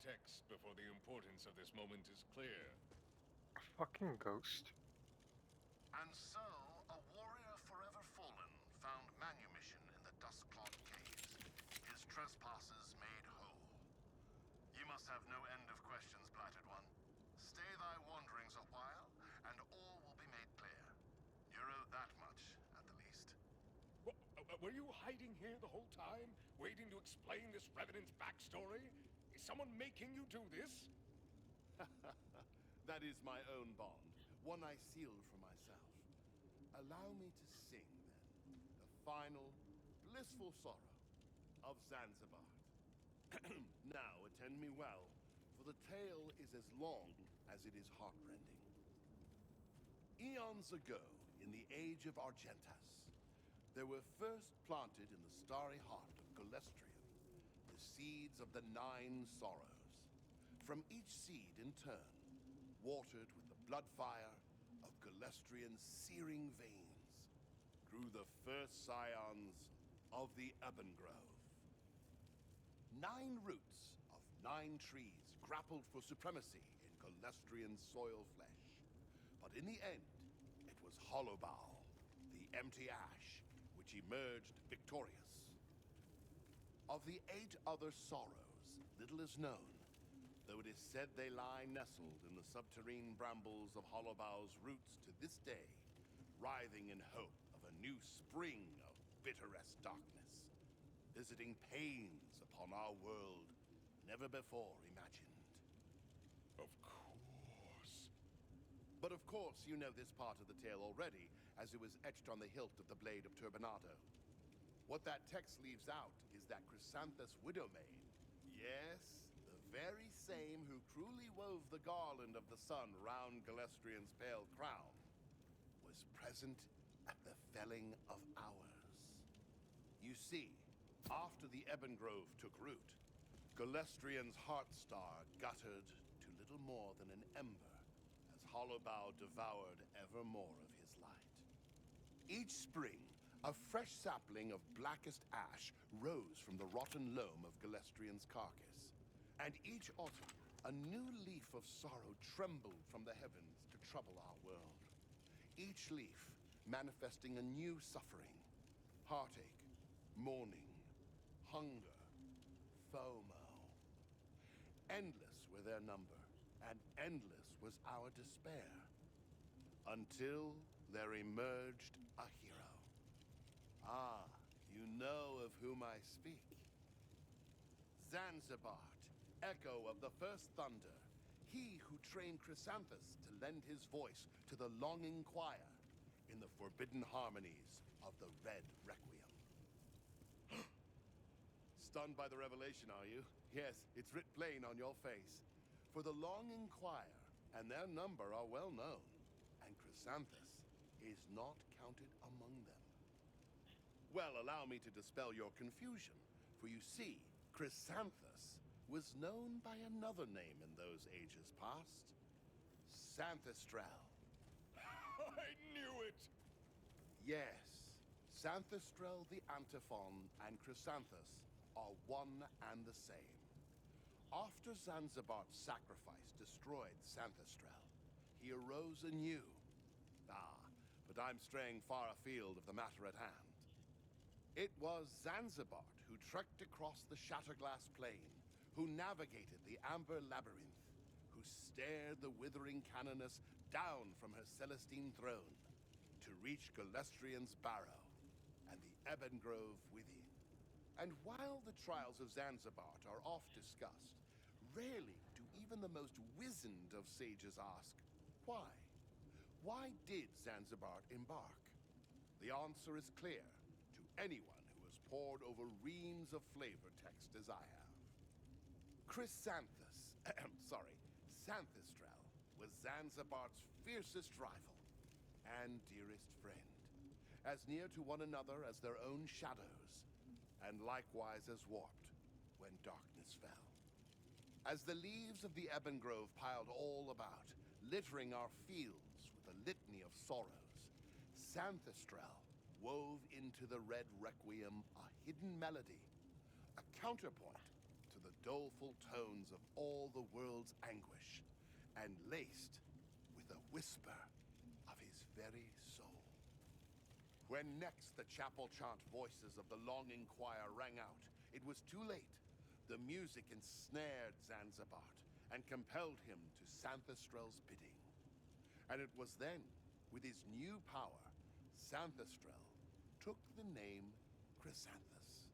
text before the importance of this moment is clear. A fucking ghost. And so, a warrior forever fallen found manumission in the dust-clogged caves, his trespasses made whole. You must have no end of questions, Blighted One. Stay thy wanderings a while, and all will be made clear. You're owed that much, at the least. Were you hiding here the whole time, waiting to explain this revenant's backstory? Is someone making you do this? That is my own bond, one I sealed for myself. Allow me to sing, then, the final, blissful sorrow of Zanzibar. Now, attend me well, for the tale is as long as it is heartrending. Eons ago, in the age of Argentas, there were first planted in the starry heart of Galestrium the seeds of the 9 sorrows. From each seed, in turn, watered with the blood fire of Galestrian's searing veins, grew the first scions of the Ebon Grove. 9 roots of 9 trees grappled for supremacy in Galestrian soil flesh. But in the end, it was Hollowbow, the empty ash, which emerged victorious. Of the 8 other sorrows, little is known, though it is said they lie nestled in the subterranean brambles of Hollowbow's roots to this day, writhing in hope of a new spring of bitterest darkness, visiting pains upon our world never before imagined. Of course. But of course you know this part of the tale already, as it was etched on the hilt of the blade of Turbinado. What that text leaves out is that Chrysanthus Widowmaid, yes, the very same who cruelly wove the garland of the sun round Galestrian's pale crown, was present at the felling of ours. You see, after the Ebon Grove took root, Galestrian's Heartstar guttered to little more than an ember as Hollowbow devoured ever more of his light. Each spring, a fresh sapling of blackest ash rose from the rotten loam of Galestrian's carcass. And each autumn, a new leaf of sorrow trembled from the heavens to trouble our world. Each leaf manifesting a new suffering, heartache, mourning, hunger, FOMO. Endless were their number, and endless was our despair. Until there emerged a hero. Ah, you know of whom I speak. Zanzibar, echo of the first thunder, he who trained Chrysanthus to lend his voice to the longing choir in the forbidden harmonies of the Red Requiem. Stunned by the revelation, are you? Yes, it's writ plain on your face. For the longing choir and their number are well known, and Chrysanthus is not counted among them. Well, allow me to dispel your confusion, for you see, Chrysanthus was known by another name in those ages past. Xanthistrel. I knew it! Yes, Xanthistrel the Antiphon and Chrysanthus are one and the same. After Zanzibar's sacrifice destroyed Xanthistrel, he arose anew. Ah, but I'm straying far afield of the matter at hand. It was Zanzibar who trekked across the Shatterglass Plain, who navigated the Amber Labyrinth, who stared the withering Canoness down from her Celestine throne, to reach Galestrian's Barrow and the Ebon Grove within. And while the trials of Zanzibar are oft discussed, rarely do even the most wizened of sages ask, why? Why did Zanzibar embark? The answer is clear to anyone who has pored over reams of flavor text as I have. Chrysanthus, Xanthistrel, was Zanzibar's fiercest rival and dearest friend, as near to one another as their own shadows, and likewise as warped when darkness fell. As the leaves of the Ebon Grove piled all about, littering our fields with a litany of sorrows, Xanthistrel wove into the Red Requiem a hidden melody, a counterpoint to the doleful tones of all the world's anguish, and laced with a whisper of his very soul. When next the chapel chant voices of the longing choir rang out, it was too late. The music ensnared Zanzibart and compelled him to Xanthistrel's bidding. And it was then, with his new power, Xanthistrel took the name Chrysanthus.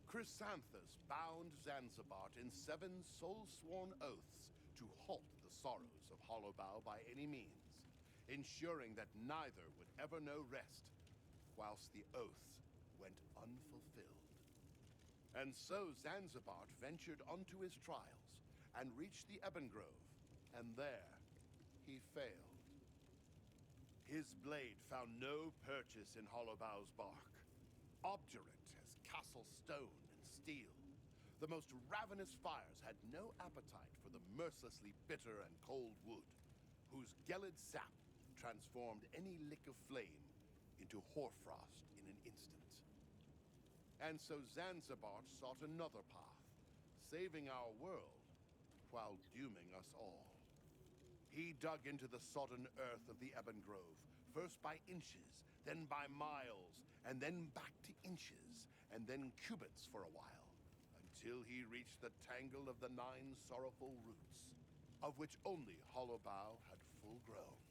Chrysanthus bound Zanzibart in 7 soul-sworn oaths to halt the sorrows of Hollowbow by any means, ensuring that neither would ever know rest, whilst the oaths went unfulfilled. And so Zanzibart ventured onto his trials and reached the Ebon Grove, and there he failed. His blade found no purchase in Hollowbow's bark. Obdurate as castle stone and steel, the most ravenous fires had no appetite for the mercilessly bitter and cold wood, whose gelid sap transformed any lick of flame into hoarfrost in an instant. And so Zanzibart sought another path, saving our world while dooming us all. He dug into the sodden earth of the Ebon Grove, first by inches, then by miles, and then back to inches, and then cubits for a while, until he reached the tangle of the 9 sorrowful roots, of which only Hollowbow had full grown.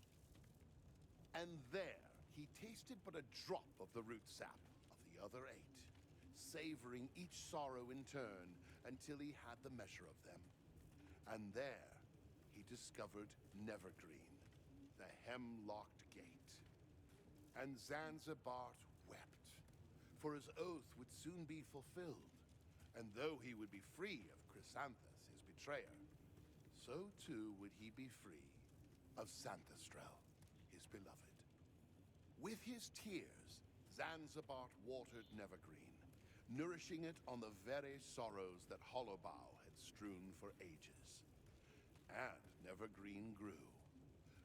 And there he tasted but a drop of the root sap of the other 8, savoring each sorrow in turn until he had the measure of them. And there he discovered Nevergreen, the hemlocked gate. And Zanzibart wept, for his oath would soon be fulfilled, and though he would be free of Chrysanthus, his betrayer, so too would he be free of Xanthistrel, his beloved. With his tears, Zanzibart watered Nevergreen, nourishing it on the very sorrows that Hollowbow had strewn for ages. And Nevergreen grew,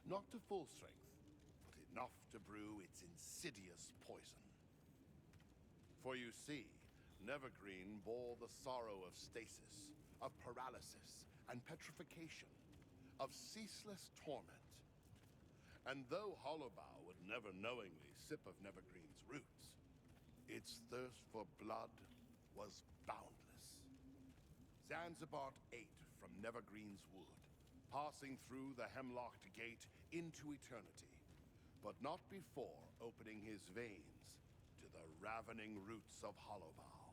not to full strength, but enough to brew its insidious poison. For you see, Nevergreen bore the sorrow of stasis, of paralysis and petrification, of ceaseless torment. And though Hollowbow would never knowingly sip of Nevergreen's roots, its thirst for blood was boundless. Zanzibart ate from Nevergreen's wood, passing through the hemlocked gate into eternity, but not before opening his veins to the ravening roots of Hollowbow.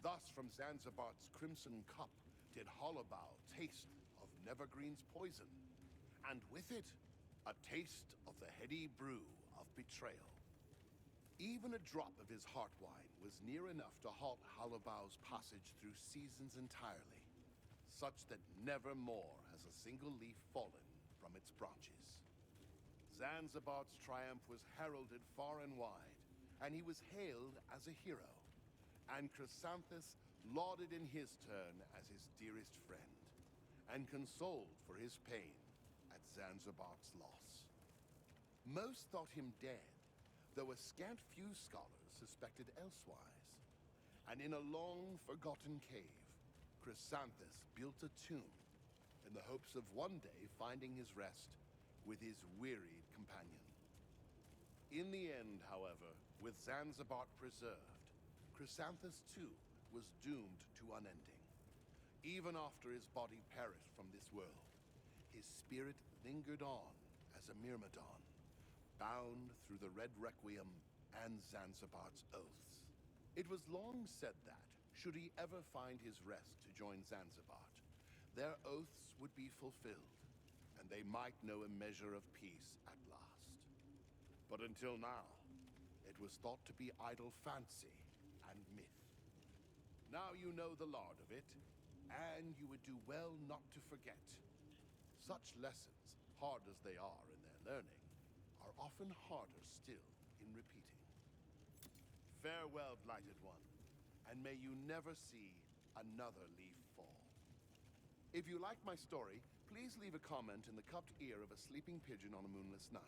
Thus from Zanzibart's crimson cup did Hollowbow taste of Nevergreen's poison, and with it, a taste of the heady brew of betrayal. Even a drop of his heart wine was near enough to halt Hollowbow's passage through seasons entirely, such that never more has a single leaf fallen from its branches. Zanzibart's triumph was heralded far and wide, and he was hailed as a hero, and Chrysanthus lauded in his turn as his dearest friend, and consoled for his pain at Zanzibart's loss. Most thought him dead, though a scant few scholars suspected elsewise, and in a long-forgotten cave, Chrysanthus built a tomb in the hopes of one day finding his rest with his wearied companion. In the end, however, with Zanzibart preserved, Chrysanthus too was doomed to unending. Even after his body perished from this world, his spirit lingered on as a myrmidon, bound through the Red Requiem and Zanzibart's oaths. It was long said that, should he ever find his rest to join Zanzibart, their oaths would be fulfilled, and they might know a measure of peace at last. But until now, it was thought to be idle fancy and myth. Now you know the lard of it, and you would do well not to forget. Such lessons, hard as they are in their learning, are often harder still in repeating. Farewell, Blighted One, and may you never see another leaf fall. If you like my story, please leave a comment in the cupped ear of a sleeping pigeon on a moonless night.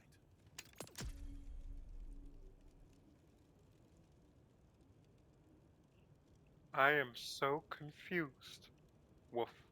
I am so confused. Woof.